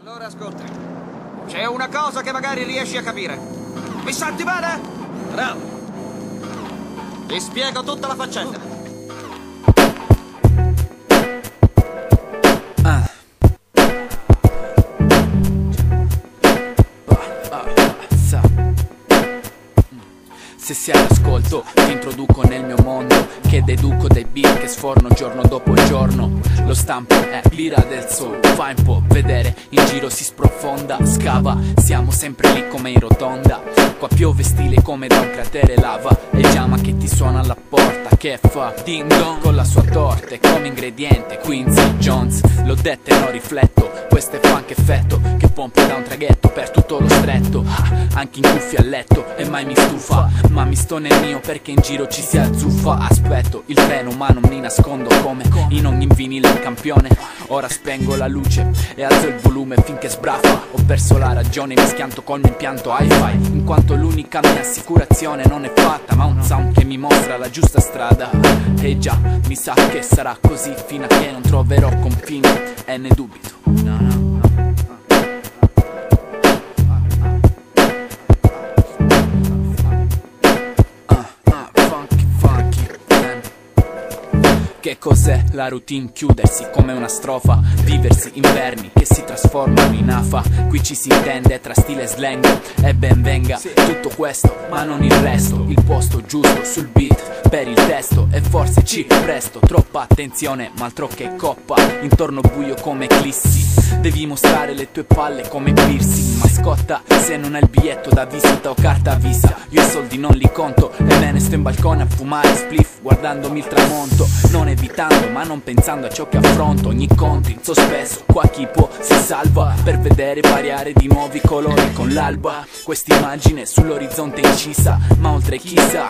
Allora ascolta, c'è una cosa che magari riesci a capire. Mi senti bene? Bravo. Ti spiego tutta la faccenda. Se sei all'ascolto ti introduco nel mio mondo, che deduco dai beat che sforno giorno dopo giorno. Lo stampo è l'ira del soul, fai un po' vedere, in giro si sprofonda, scava, siamo sempre lì come in rotonda. Qua piove stile come da un cratere lava, e Jama che ti suona alla porta, che fa ding dong con la sua torta, e come ingrediente Quincy Jones. L'ho detto e non rifletto, questo è funk effetto che pompa da un traghetto per tutto lo stretto, anche in cuffia a letto, e mai mi stufa, ma mi sto nel mio perché in giro ci si azzuffa. Aspetto il treno ma non mi nascondo come in ogni vinile in campione. Ora spengo la luce e alzo il volume finché sbrafa. Ho perso la ragione, mi schianto col mio impianto hi-fi, in quanto l'unica mia assicurazione non è fatta, ma un sound che mi mostra la giusta strada. E già, mi sa che sarà così fino a che non troverò confini, e ne dubito. Che cos'è la routine? Chiudersi come una strofa, viversi inverni che si trasformano in afa. Qui ci si intende tra stile e slang, e ben venga tutto questo, ma non il resto. Il posto giusto sul beat per il testo, e forse ci presto. Troppa attenzione, ma altro che coppa, intorno buio come eclissi. Devi mostrare le tue palle come piercing, mascotta se non hai il biglietto da visita o carta visa. Io i soldi non li conto e me ne sto in balcone a fumare spliff guardandomi il tramonto, non evitando ma non pensando a ciò che affronto. Ogni conto in sospeso, qua chi può si salva, per vedere variare di nuovi colori con l'alba. Quest'immagine sull'orizzonte incisa, ma oltre chissà